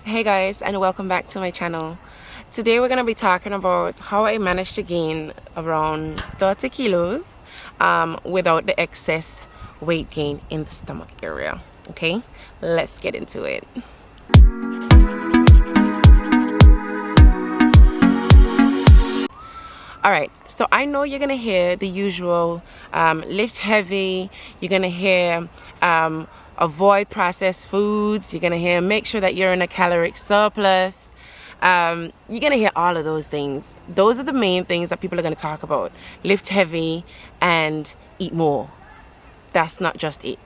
Hey guys, and welcome back to my channel. Today we're going to be talking about how I managed to gain around 30 kilos without the excess weight gain in the stomach area. Okay, let's get into it. Alright, so I know you're going to hear the usual lift heavy, you're going to hear avoid processed foods, you're going to hear make sure that you're in a caloric surplus. You're going to hear all of those things. Those are the main things that people are going to talk about. Lift heavy and eat more. That's not just it.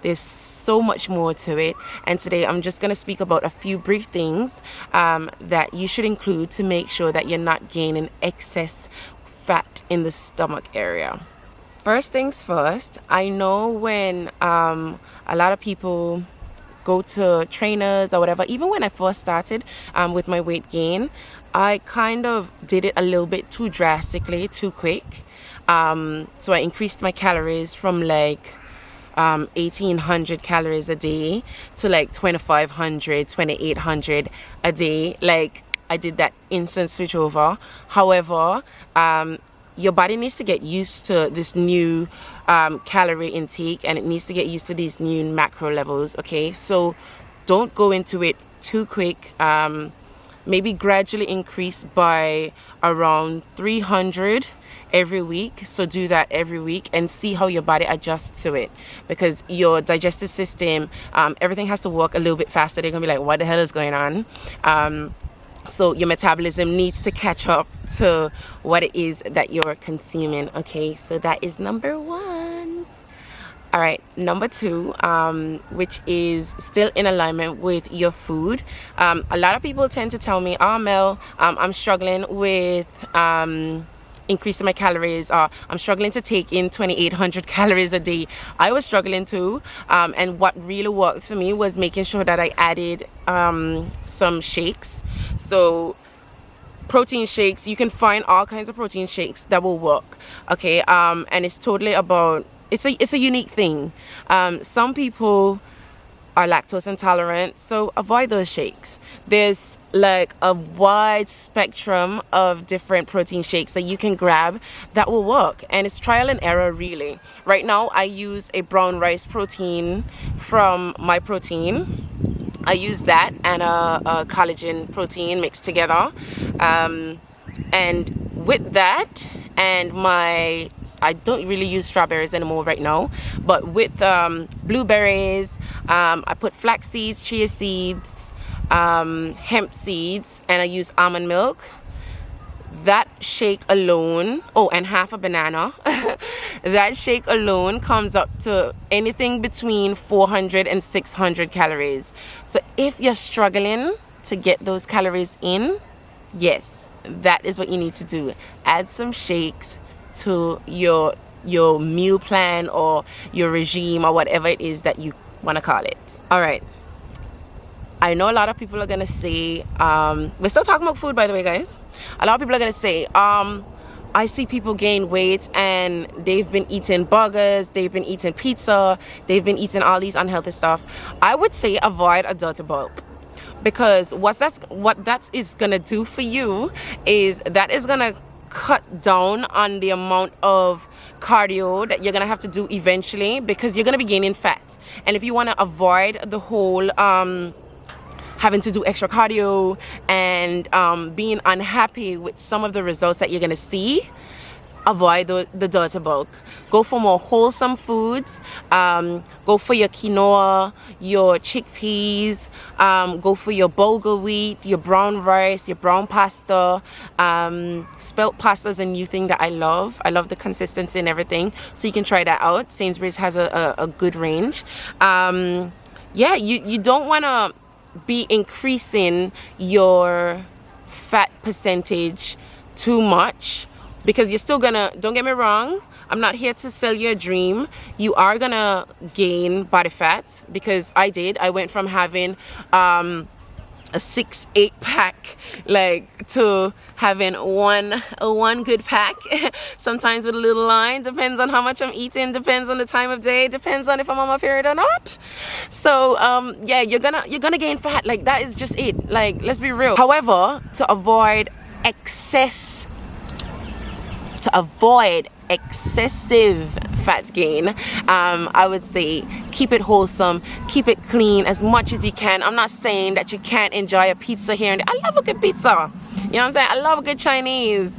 There's so much more to it, and today I'm just going to speak about a few brief things that you should include to make sure that you're not gaining excess fat in the stomach area. First things first, I know when a lot of people go to trainers or whatever, even when I first started with my weight gain, I kind of did it a little bit too drastically, too quick. So I increased my calories from like 1800 calories a day to like 2500, 2800 a day. Like I did that instant switch over. However, your body needs to get used to this new calorie intake, and it needs to get used to these new macro levels. Okay, so don't go into it too quick. Maybe gradually increase by around 300 every week. So do that every week and see how your body adjusts to it, because your digestive system, everything has to work a little bit faster. They're gonna be like, what the hell is going on? So your metabolism needs to catch up to what it is that you're consuming. Okay, so that is number one. All right, number two, which is still in alignment with your food. A lot of people tend to tell me, oh Mel, I'm struggling with increasing my calories, or I'm struggling to take in 2800 calories a day. I was struggling too, and what really worked for me was making sure that I added some shakes. So protein shakes, you can find all kinds of protein shakes that will work. Okay, and it's totally about, it's a unique thing. Some people are lactose intolerant, so avoid those shakes. There's like a wide spectrum of different protein shakes that you can grab that will work, and it's trial and error really. Right now I use a brown rice protein from MyProtein. I use that and a collagen protein mixed together, and with that and I don't really use strawberries anymore right now, but with blueberries, I put flax seeds, chia seeds, hemp seeds, and I use almond milk. That shake alone, oh, and half a banana, that shake alone comes up to anything between 400 and 600 calories. So if you're struggling to get those calories in, yes, that is what you need to do. Add some shakes to your meal plan or your regime or whatever it is that you want to call it. All right. I know a lot of people are going to say, we're still talking about food, by the way, guys. A lot of people are going to say, I see people gain weight and they've been eating burgers, they've been eating pizza, they've been eating all these unhealthy stuff. I would say avoid a dirty bulk, because what that is going to do for you is that is going to cut down on the amount of cardio that you're going to have to do eventually, because you're going to be gaining fat. And if you want to avoid the whole having to do extra cardio and being unhappy with some of the results that you're going to see, avoid the dirty bulk. Go for more wholesome foods. Go for your quinoa, your chickpeas, go for your bulgur wheat, your brown rice, your brown pasta. Spelt pasta is a new thing that I love. I love the consistency and everything, so you can try that out. Sainsbury's has a good range. Yeah, you don't want to be increasing your fat percentage too much, because you're still gonna, don't get me wrong, I'm not here to sell you a dream. You are gonna gain body fat, because I went from having a 6-8 pack, like, to having one good pack. Sometimes with a little line, depends on how much I'm eating, depends on the time of day, depends on if I'm on my period or not. So yeah, you're gonna gain fat. Like, that is just it. Like, let's be real. However, to avoid excessive fat gain, I would say keep it wholesome, keep it clean as much as you can. I'm not saying that you can't enjoy a pizza here and there. I love a good pizza, you know what I'm saying? I love a good Chinese,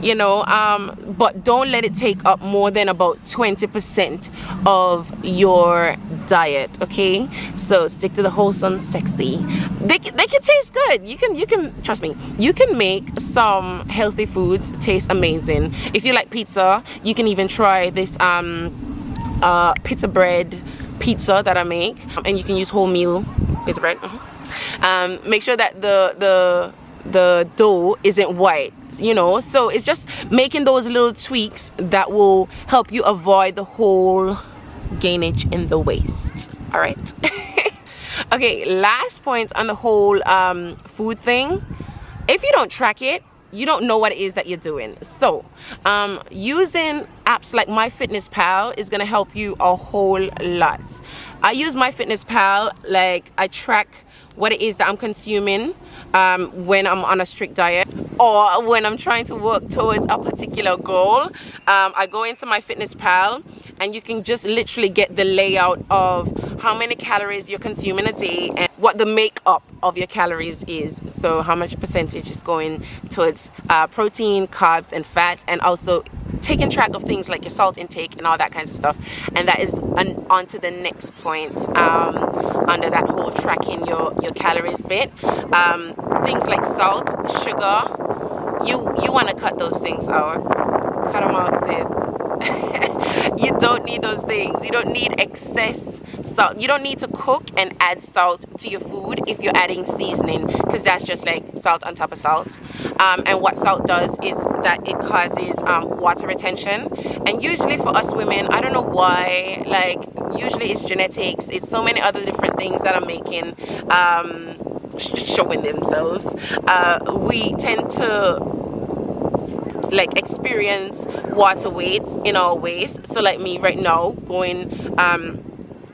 you know, but don't let it take up more than about 20% of your diet, okay? So stick to the wholesome, sexy. They can taste good. You can trust me, you can make some healthy foods taste amazing. If you like pizza, you can even try this pizza bread pizza that I make, and you can use wholemeal pizza bread. Make sure that the dough isn't white, you know. So it's just making those little tweaks that will help you avoid the whole gainage in the waist. All right. Okay, last point on the whole food thing. If you don't track it, you don't know what it is that you're doing. So using apps like MyFitnessPal is gonna help you a whole lot. I use MyFitnessPal, like, I track what it is that I'm consuming when I'm on a strict diet or when I'm trying to work towards a particular goal. I go into MyFitnessPal and you can just literally get the layout of how many calories you're consuming a day and what the makeup of your calories is. So how much percentage is going towards protein, carbs, and fats, and also taking track of things like your salt intake and all that kinds of stuff. And that is on to the next point under that whole tracking your calories bit. Things like salt, sugar, you want to cut those things out. Cut them out, sis. You don't need those things. You don't need excess salt. You don't need to cook and add salt to your food if you're adding seasoning, because that's just like salt on top of salt. And what salt does is that it causes water retention. And usually for us women, I don't know why, like, usually it's genetics, it's so many other different things that are making showing themselves. We tend to like experience water weight in our waist. So like me right now, going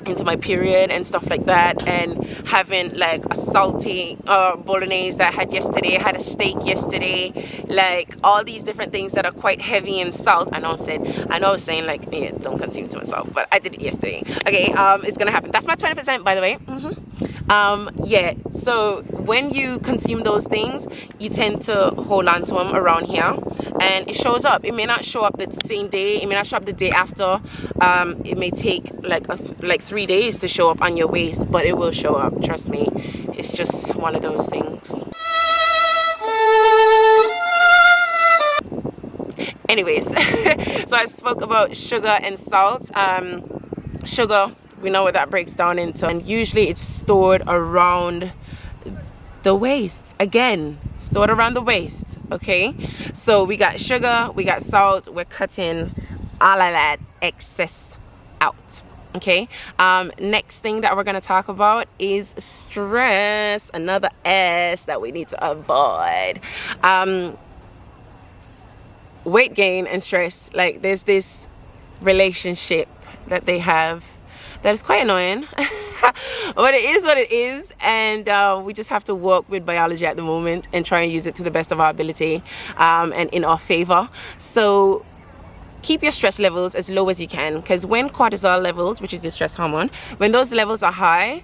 into my period and stuff like that, and having like a salty bolognese that I had yesterday, I had a steak yesterday, like all these different things that are quite heavy in salt. I know I was saying like, yeah, don't consume too much salt, but I did it yesterday. Okay, it's gonna happen. That's my 20%, by the way. Yeah, so when you consume those things, you tend to hold on to them around here, and it shows up. It may not show up the same day, it may not show up the day after. It may take like 3 days to show up on your waist, but it will show up, trust me. It's just one of those things. Anyways, so I spoke about sugar and salt. Sugar, we know what that breaks down into, and usually it's stored around the waist. Again, stored around the waist. Okay, so we got sugar, we got salt, we're cutting all of that excess out. Okay, next thing that we're going to talk about is stress, another S that we need to avoid. Weight gain and stress, like, there's this relationship that they have that is quite annoying. But it is what it is, and we just have to work with biology at the moment and try and use it to the best of our ability, and in our favor. So keep your stress levels as low as you can, because when cortisol levels, which is the stress hormone, when those levels are high,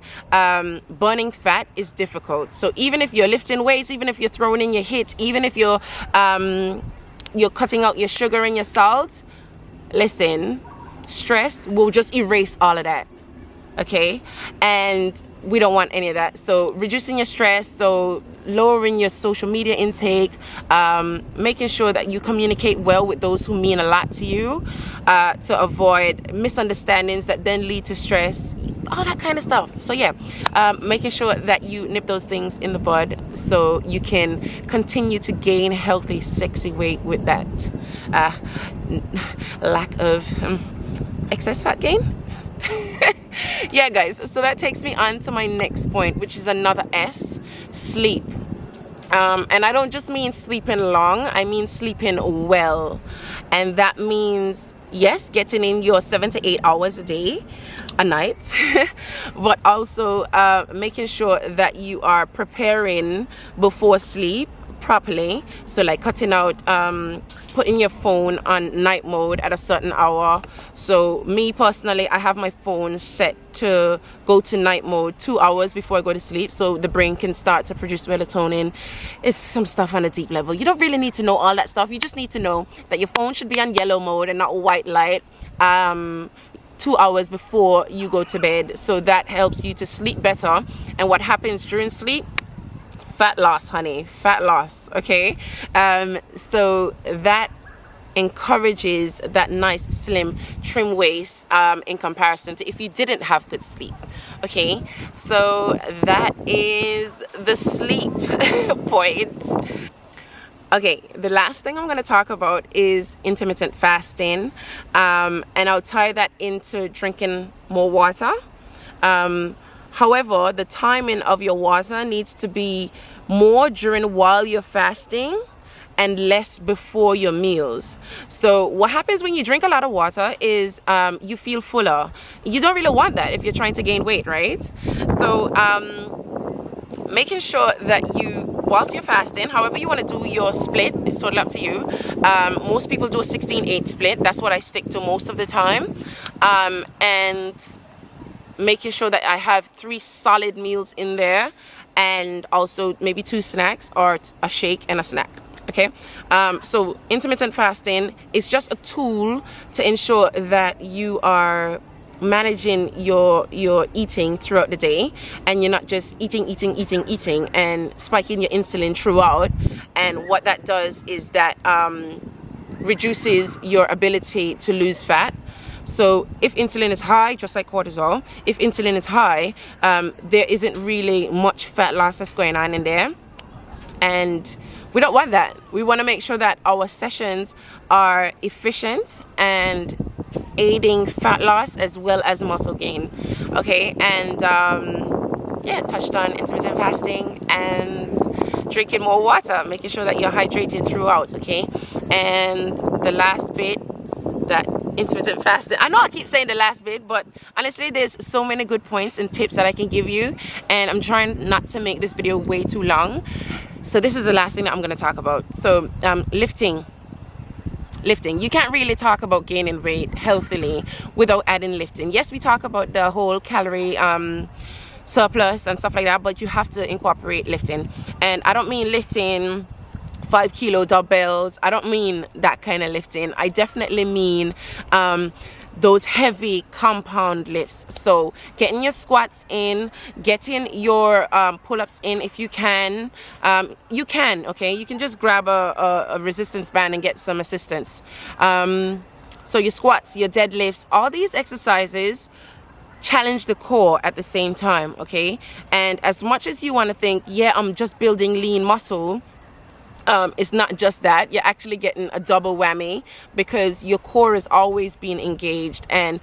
burning fat is difficult. So even if you're lifting weights, even if you're throwing in your hits, even if you're cutting out your sugar and your salt, listen, stress will just erase all of that. Okay, and we don't want any of that. So reducing your stress, so lowering your social media intake, making sure that you communicate well with those who mean a lot to you, to avoid misunderstandings that then lead to stress, all that kind of stuff. So yeah, making sure that you nip those things in the bud so you can continue to gain healthy, sexy weight with that lack of excess fat gain. Yeah guys, so that takes me on to my next point, which is another S. sleep. And I don't just mean sleeping long, I mean sleeping well. And that means, yes, getting in your 7 to 8 hours a day, a night, but also making sure that you are preparing before sleep properly. So like cutting out, putting your phone on night mode at a certain hour. So me personally, I have my phone set to go to night mode 2 hours before I go to sleep, so the brain can start to produce melatonin. It's some stuff on a deep level. You don't really need to know all that stuff. You just need to know that your phone should be on yellow mode and not white light 2 hours before you go to bed. So that helps you to sleep better. And what happens during sleep? Fat loss, honey, fat loss. Okay, so that encourages that nice slim trim waist in comparison to if you didn't have good sleep. Okay, so that is the sleep point. Okay, the last thing I'm going to talk about is intermittent fasting, and I'll tie that into drinking more water. However, the timing of your water needs to be more during while you're fasting and less before your meals. So what happens when you drink a lot of water is you feel fuller. You don't really want that if you're trying to gain weight, right? So making sure that you, whilst you're fasting, however you want to do your split is totally up to you. Most people do a 16-8 split. That's what I stick to most of the time. And making sure that I have 3 solid meals in there, and also maybe 2 snacks or a shake and a snack. Okay, so intermittent fasting is just a tool to ensure that you are managing your eating throughout the day, and you're not just eating and spiking your insulin throughout. And what that does is that reduces your ability to lose fat. So if insulin is high, just like cortisol, if insulin is high, there isn't really much fat loss that's going on in there. And we don't want that. We want to make sure that our sessions are efficient and aiding fat loss as well as muscle gain. Okay, and yeah, touched on intermittent fasting and drinking more water, making sure that you're hydrating throughout. Okay, and the last bit, that intermittent fasting, I know I keep saying the last bit, but honestly there's so many good points and tips that I can give you, and I'm trying not to make this video way too long. So this is the last thing that I'm going to talk about. So lifting. You can't really talk about gaining weight healthily without adding lifting. Yes, we talk about the whole calorie surplus and stuff like that, but you have to incorporate lifting. And I don't mean lifting 5 kilo dumbbells. I don't mean that kind of lifting. I definitely mean those heavy compound lifts. So getting your squats in, getting your pull-ups in if you can. You can, okay? You can just grab a resistance band and get some assistance. So your squats, your deadlifts, all these exercises challenge the core at the same time, okay? And as much as you want to think, yeah, I'm just building lean muscle, it's not just that. You're actually getting a double whammy, because your core is always being engaged. And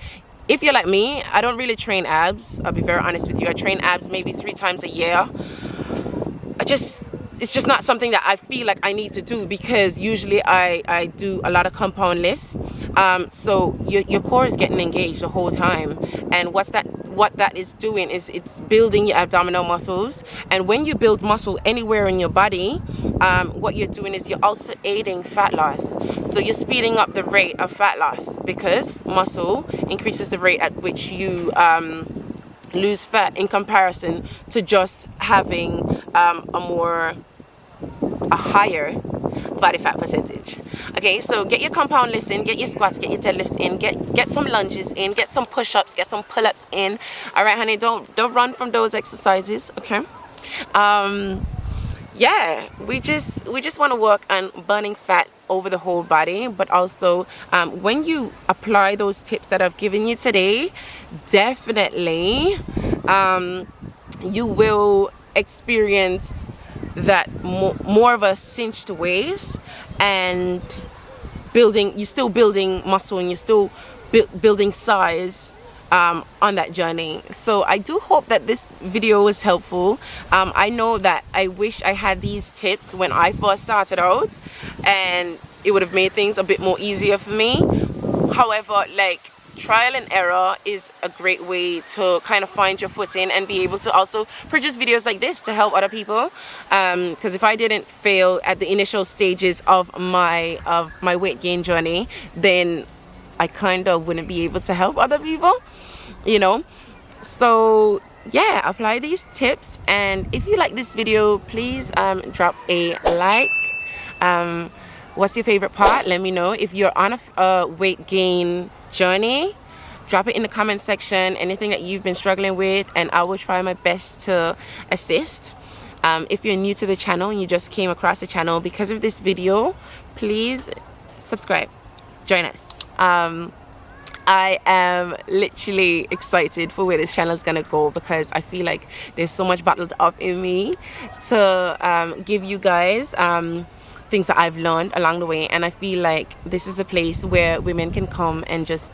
if you're like me, I don't really train abs. I'll be very honest with you. I train abs maybe 3 times a year. It's just not something that I feel like I need to do, because usually I do a lot of compound lifts. So your core is getting engaged the whole time. And what that is doing is it's building your abdominal muscles. And when you build muscle anywhere in your body, what you're doing is you're also aiding fat loss. So you're speeding up the rate of fat loss, because muscle increases the rate at which you lose fat in comparison to just having a higher body fat percentage. Okay, so get your compound lifts in, get your squats, get your deadlifts in, get some lunges in, get some push-ups, get some pull-ups in. All right, honey, don't run from those exercises. Okay. Yeah, we just want to work on burning fat over the whole body, but also when you apply those tips that I've given you today, definitely you will experience that more of a cinched waist, and you're still building muscle, and you're still building size on that journey. So I do hope that this video was helpful. I know that I wish I had these tips when I first started out, and it would have made things a bit more easier for me. However, like, trial and error is a great way to kind of find your footing and be able to also produce videos like this to help other people, because if I didn't fail at the initial stages of my weight gain journey, then I kind of wouldn't be able to help other people, you know. So yeah, apply these tips, and if you like this video, please drop a like. What's your favorite part? Let me know. If you're on a weight gain journey, drop it in the comment section, anything that you've been struggling with, and I will try my best to assist. If you're new to the channel and you just came across the channel because of this video, please subscribe, join us. I am literally excited for where this channel is gonna go, because I feel like there's so much bottled up in me to give you guys things that I've learned along the way, and I feel like this is a place where women can come and just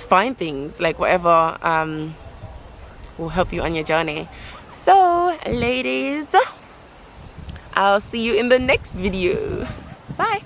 find things, like whatever will help you on your journey. So ladies, I'll see you in the next video. Bye.